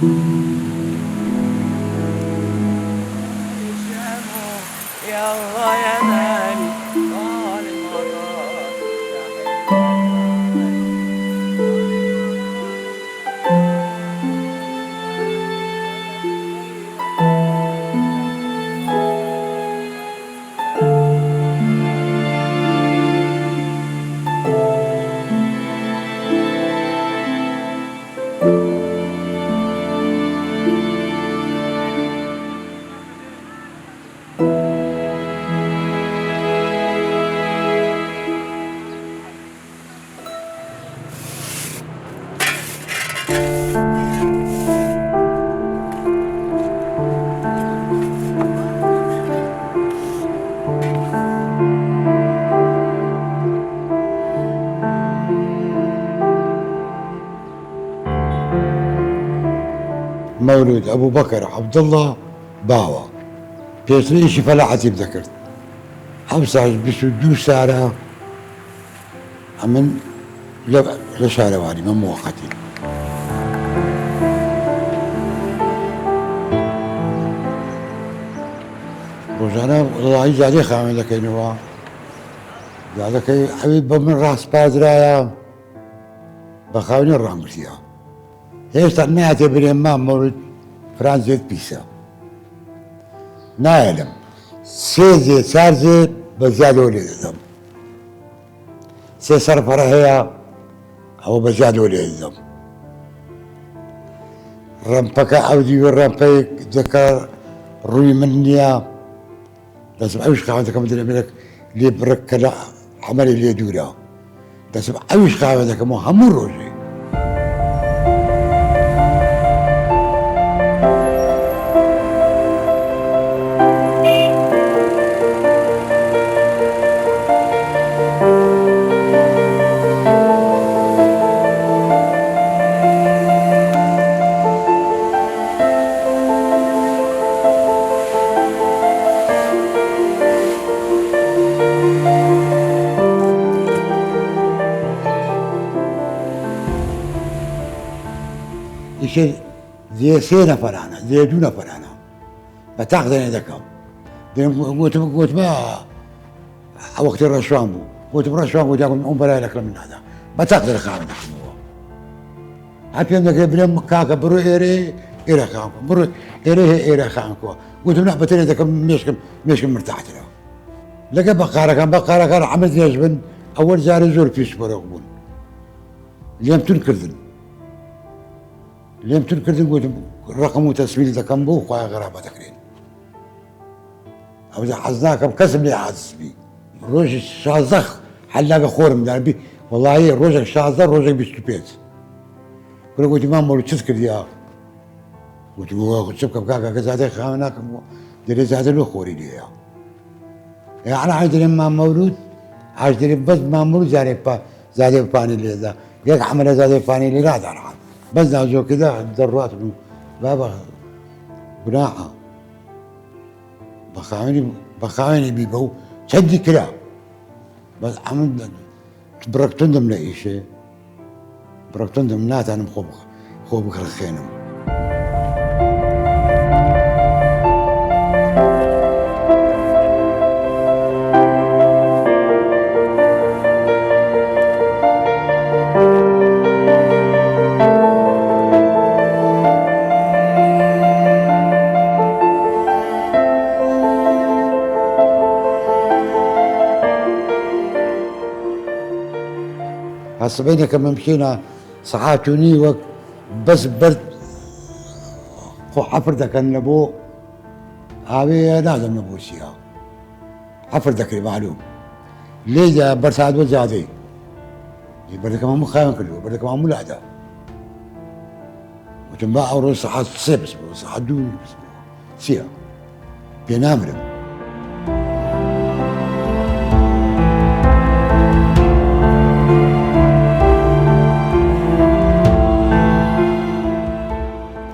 يلا يا مالي طال المطار يا مولود ابو بكر عبد الله باوا بيصريش فلاحتي بذكرت حمسة بسجو سارة من لشارة واني من موقتي روزانا والله زادي خامل لك نوا زادك حبيب من راس بادرايا بخاوني الرامسيا هي صنعت بريمان مولد فرانزيت بيسا نايلم سيزي سارزي بزادوا لي الذم سيصرف هي أو بزادوا لي الذم رمبك أودي والرمبك ذكر روي منيا لازم أوش خاوتك مدري منك لي برك لا عملي لي دولا لازم أوش خاوتك مو هم روجي يصير زي سينا فرانا زي دونا فرانا بتاخذني ذكاء قلت ما وقت الرشوان بو قلت برشوان قلت أقول بلاي لك من هذا بتاخذ الخامة حتى عندك ابن كاكا برو إيري خامكو برو إيري خامكو قلت لا بتني ذاك مش مرتاح له لقى بقارة كان عملت يجبن أول زار زور في سبورة قبول اليوم تنكردن اليوم تنكردن قلت رقم تسويل ذا كم بو خويا غرابة تكرين أو إذا حزناك بكسب لي حاسس بي روج شازخ حلاقة خور من دربي والله روجك شازخ روجك بيستوبيت قلت ما مولو تذكر يا قلت شبك بكاكا كذا خانك دري زاد له خوري لي يا أنا عايز ما مولود عايز بس ما مولود زاد باني لي ذا يك حمل زاد باني لي لا درعان بس نازو كذا ضرات بابا قناعة بخاوني بيبو شدي كلا بس عمد بركتندم لا شيء بركتندم نات أنا خوبك الخينم هسه بينك لما مشينا صحاتوني وقت بس برد حفرتك النبو هذه لازم نبو سيها حفرتك معلوم ليه برساد وزادي بردك ما مو خاين كله بردك ما مو لادا وتنباع ورو صحات سيبس صحات دوني بس سيها بينامرم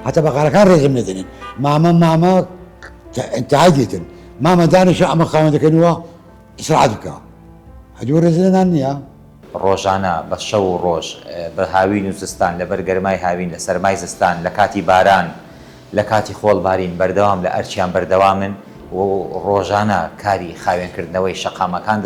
حتى بقى كان رزم ندنين ماما انت عادية ماما داني شو عم خامدك انوا اسرعتك هدول رزلنا يا ڕۆژانە بە شەو و ڕۆژ بە هاوین و زستان لەبەر گەرمای هاوین لە سەرمای زستان لە کاتی باران لە کاتی خۆڵبارین بەردەوام لە ئەرچیان بەردەوامن و ڕۆژانە کاری خاوێنکردنەوەی شەقامەکان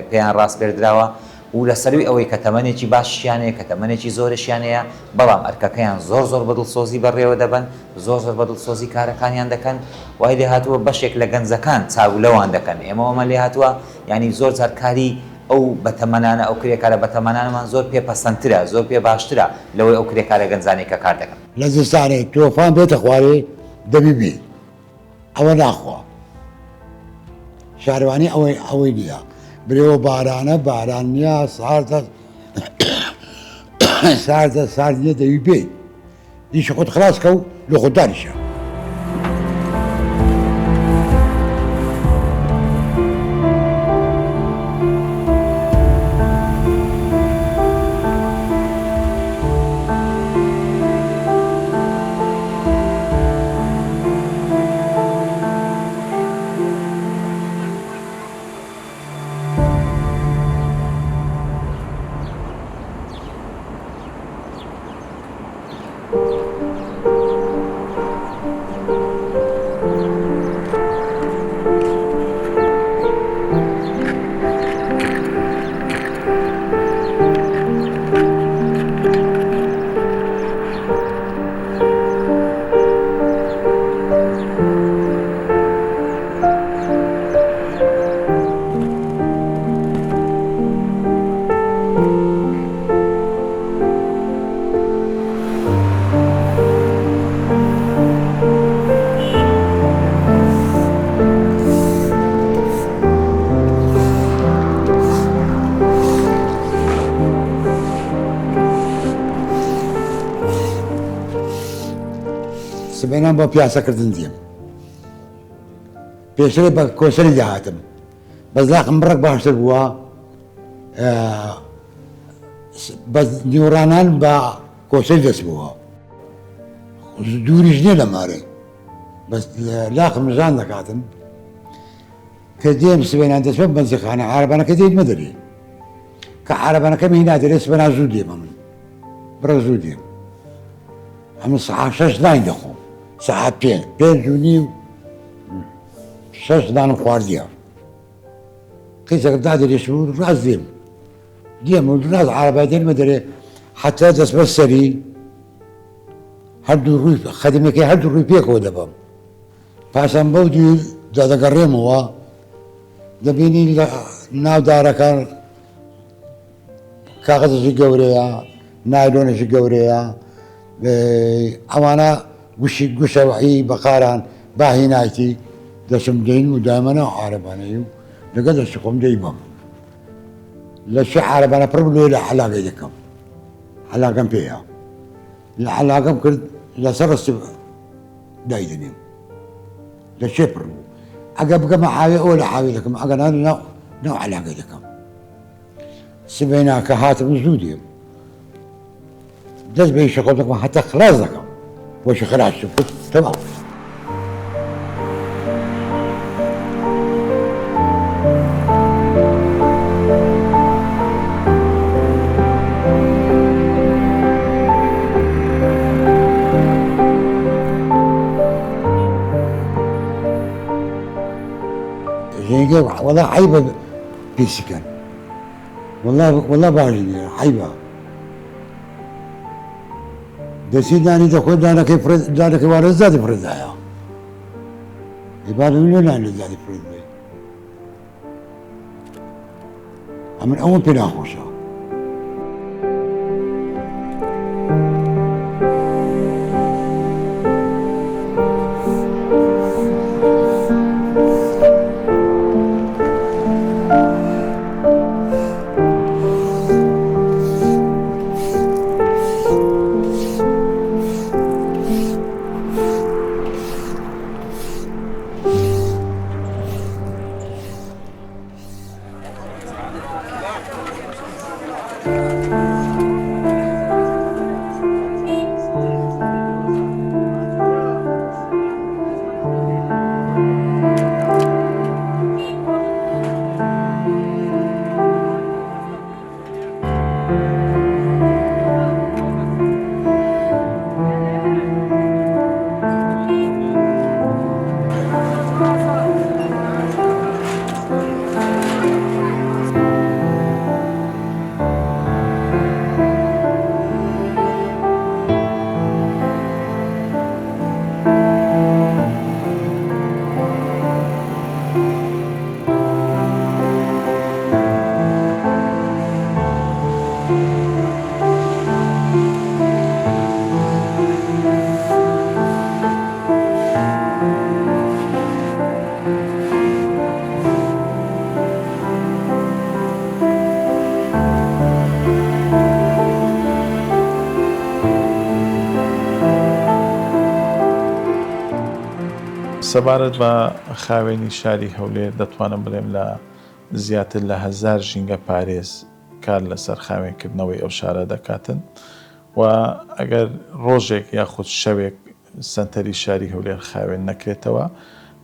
پێیان ڕاست پێدراوە و لەسەروی ئەوەی کە تەمەنێکی باشیانەیە کە تەمەنێکی زۆرشیانەیە بەڵام ئەرکەکەیان زۆر بەدڵسۆزی بەڕێوە دەبن زۆر بەدڵسۆزی کارەکانیان دەکەن وای لێ هاتووە بەشێک لە گەنجەکان چاولەوان دەکەن ئێمەوەمە لێ هاتووە ینی زۆر جار کاری ئەو بەتەمەنانە ئەو کرێکارە بەتەمەنانمان زۆر پێپەسەندترە زۆر پێ باشترە لەوەی ئەو کرێکارە گەنجانەی کە کار دەکەن لە زستانێک تۆفان بێتە خوارێ دەبیبی ئەوە ناخوا شارەوانی ئەوەی نییە برێوە بارانە باران نییە سارد نییە دەوی بێ دیشە خۆت خلاص کە و لە خۆدانیشە سبێنان بۆ پیاسەکردن دێم پێشتر بە کۆسەری داهاتم بەزاقم بڕێک باشتر بووە بە نیوەڕانان بە کۆسەری دەست بووە دووریش نییە لە مارێ بەس لاقم ژان دەکاتم کە دێم سبێنان دەچمە بەنزیخانە عارەبانەکە دێت مەدەری کە عارەبانەکەم هی نادەرێت سبێنان زوو دێمە من بڕە زوو دێم ئەمە سەعات 6 دان دەخۆم ساعت 5:30 6 دانم خواردیە قیسەکە دادەرێش و ڕاست دێم و ڕاست عارەبای دێنمە دەرێ حتا دەست بە سەری هەردوو ڕووی خەدمەکەی هەردوو ڕووی پێکەوە دەبم پاشان بەو دوو دەگەڕێمەوە دەبینی لە ناو دارەکان کاغەزێکی گەورەیە نایلۆنێکی گەورەیە ئەوانە گوشەوەحی بەقاران باهینایەتی دەچم دەین و دامەنەوە عارەبانەی و لەگە دەستی خۆم دەیبم لە چه عارەبانە پڕ لێ لە حەلاقەی دەکەم حەلاقەم پێیە لە حەلاقەم کرد لەسەر ڕستی دایدنیم لە چێ پڕ بوو ئەگە بگەمە حاوێ ئەوە لە حاوێ دەکەم ئەگە ناو حەلاقەی دەکەم سبێنا کە هاتم زوو دێم دەست بە ئیشە خۆم دەکەم هەتا خلاص دەکەم وەشی خلاص کرد تەواو والله عيبة بيسكن والله باجي عيبة دسي داني دخول دانا كي وارد زاد فرد هيا يبالي منو لاني زاد فرد بي من اول بنا خوشا سەبارەت بە خاوێنی شاری هەولێر دەتوانم بڵێم لە زیاتر لە 1000 ژینگە پارێز کار لەسەر خاوێنکردنەوەی ئەو شارە دەکاتن و ئەگەر ڕۆژێک یاخود شەوێک سنتەری شاری هەولێر خاوێن نەکرێتەوە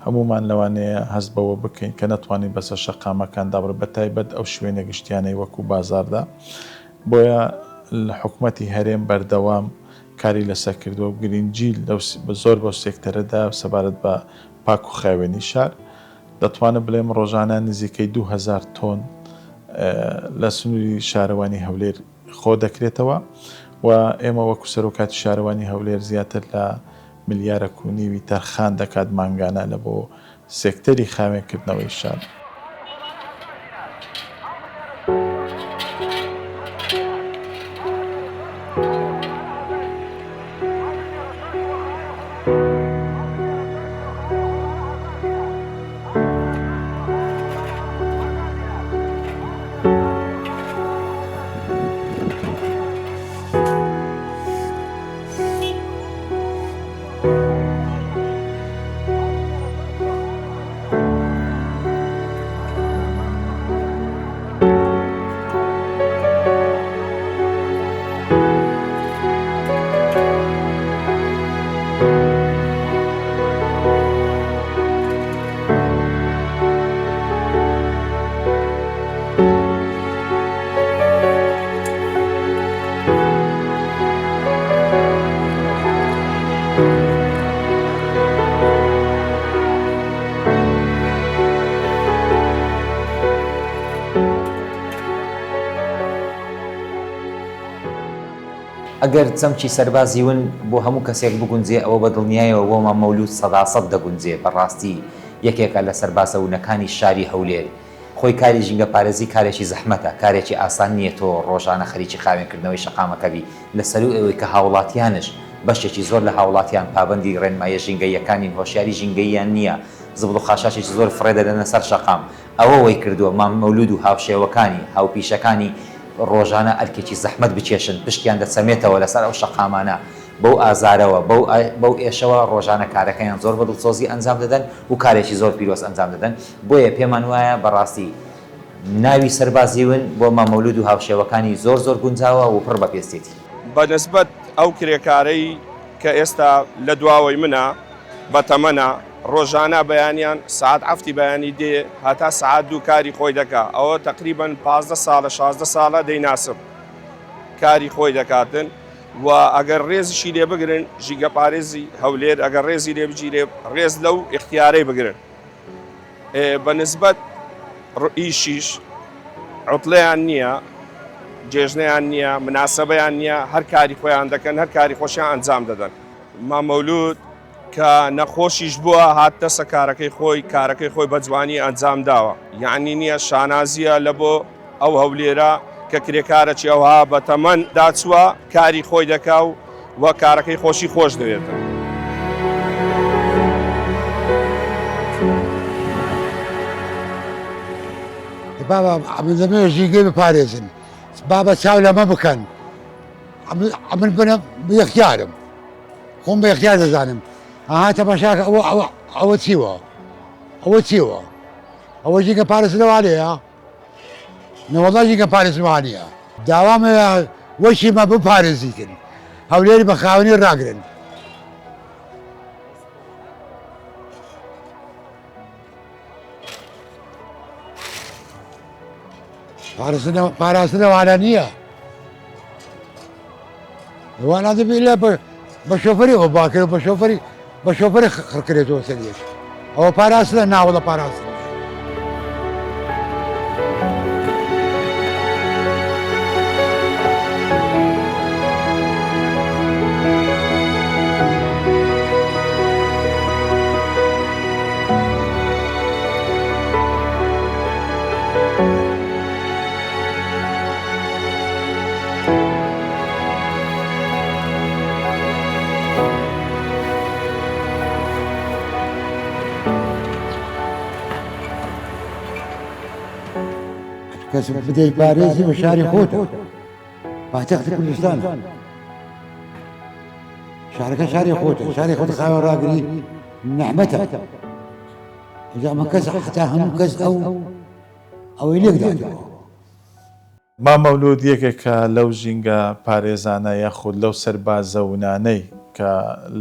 هەمومان لەوانەیە هەست بەوە بکەین کە نەتوانین بەسەر شەقامەکاندا بڕ بە تایبەت ئەو شوێنە گشتیانەی وەکو بازاردا بۆیە لە حکوومەتی هەرێم بەردەوام کاری لەسەر کردووە و گرنگجی زۆر بەو سێکتەرەدا سەبارەت بە پاک و خاوێنی شار دەتوانم بڵێم ڕۆژانە نزیکەی 2000 تۆن لە سنووری شارەوانی هەولێر خۆ دەکرێتەوە و ئێمە وەکو سەرۆکاتی شارەوانی هەولێر زیاتر لە 1.5 ملیارە تەرخان دەکات مانگانە لە بۆ سێکتەری خاوێنکردنەوەی شار. ئەگەر چەمکی سەربازی ون بۆ هەموو کەسێک بگونجێ ئەوە بە دڵنیایەوە بۆمان مەولود 100% دەگونجێ بەڕاستی یەکێکە لە سەربازەونەکانی شاری هەولێر خۆی کاری ژینگە پارێزی کارێکی زەحمەتە کارێکی ئاسان نییە تۆ ڕۆژانە خەریکی خاوێنکردنەوەی شەقامەکەبی لەسەر ئەوەی کە هاوڵاتیانش بەشێکی زۆر لە هاوڵاتیان پابەندی ڕێنمایە ژینگەیەکانی هۆشیاری ژینگەییان نییە زبڵ و خاشاشێکی زۆر فڕێدەدەنە سەر شەقام ئەوە وەی کردووە مام مەولود و هاوشێوەکانی هاوپیشەکانی ڕۆژانە ئەرکێکی زەحمەت بچێشن پشتیان دەچەمێتەوە لەسەر ئەو شەقامانە بەو ئازارەوە بەو ئێشەوە ڕۆژانە کارەکەیان زۆر بەدڵسۆزی ئەنجام دەدەن و کارێکی زۆر پیرۆز ئەنجام دەدەن بۆیە پێمان وایە بەڕاستی ناوی سەربازی ون بۆ مامەولود و هاوشێوەکانی زۆر گونجاوە و پڕ بە پێستێتی بەنسبەت ئەو کرێکارەی کە ئێستا لە دواوەی منە بەتەمەنە ڕۆژانە بەیانیان سعات ئەفتی بەیانی دێ هەتا سعات 2 کاری خۆی دەکا ئەوە تقریباً 15 ساڵە 16 ساڵە دەیناسب کاری خۆی دەکاتن و ئەگەر ڕێزیشی لێ بگرن ژینگە پارێزی هەولێر ئەگەر ڕێزی لێ بگیرێ ڕێز لەو اختیارەی بگرن بەنسبەت ئیشیش عوتڵەیان نییە جێژنەیان نییە مناسبەیان نییە هەر کاری خۆیان دەکەن هەر کاری خۆشیان ئەنجام دەدەن مامەولود کە نەخۆشیش بووە هاتە سە کارەکەی خۆی بە جوانی ئەنجام داوە یعنی نییە شانازیە لە بۆ ئەو هەولێرە کە کرێکارەی ئەوها بە تەمەن داچووە کاری خۆی دەکا و کارەکەی خۆشی خۆش دەوێتن. بابا ئەمن دەمێ ژینگەی بپارێزن بابە چاو لەمە بکەن ئەمن بنە یەختیارم خۆم بە یەختیار دەزانم ئاها تەماشاکە ئەوە چیوە ئەوە ژینگە پارێز لەوانەیە نەوەڵڵا ژینگە پارێز وانە داوامە وەشیمە بپارێزیکن هەولێری بە خاوەنی ڕاگرن پاراستنەوانە نییە وانە دەبێت لە بە شۆفەری ئەو باکرێت بە شۆفەری خڕکرێتەوە سەریش ئەوە پاراستنە ناوەڵە پاراستن کەس بدەی پارێزی بە شاری خۆتە پایتەختی کوردستان شارەکە شاری خۆتە خاوەن ڕاگری نەحمەتە زعما كەس حتا هەموو کەس ئەوەی لێک دادەوە. مامەولود یەکێکە لەو ژینگە پارێزانە یاخود لەو سەربازەونانەی کە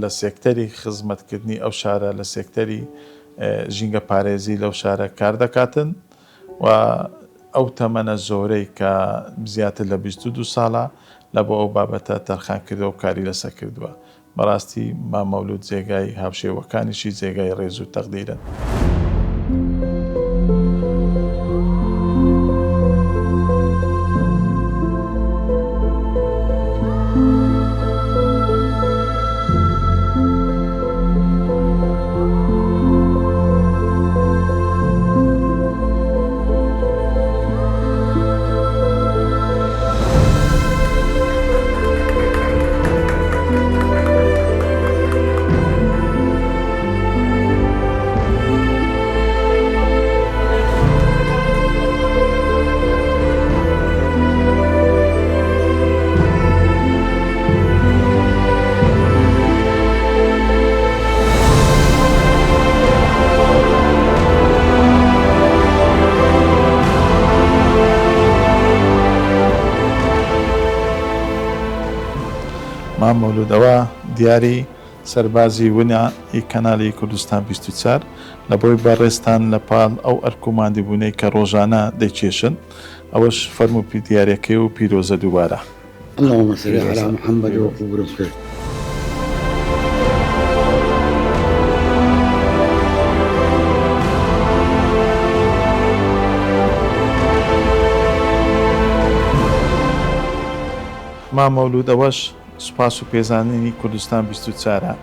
لە سێکتەری خزمەتکردنی ئەو شارە لە سێکتەری ژینگە پارێزی لەو شارە کار دەکاتن و ئەو تەمەنە زۆرەی کە زیاتر لە 22 ساڵە لە بۆ ئەو بابەتە تەرخان کردەوە و کاری لەسەر کردووە. بەڕاستی مامەولود جێگای هاوشێوەکانیشی جێگای ڕێز و تەقدیرن. مامەولودەوە دیاری سەربازی ونە ئی کەناڵی کوردستان 24 لە بۆی بەڕێستان لە پاڵ ئەو ئەرکوماندی بوونەی کە ڕۆژانە دەیکێشن ئەوەش فەرمو دیارەکەی و پیرۆزە دووبارە. اللهم صل على محمد وقبر بخير. مامەولودەوەش سوپاس و پێزانینی کوردستان 24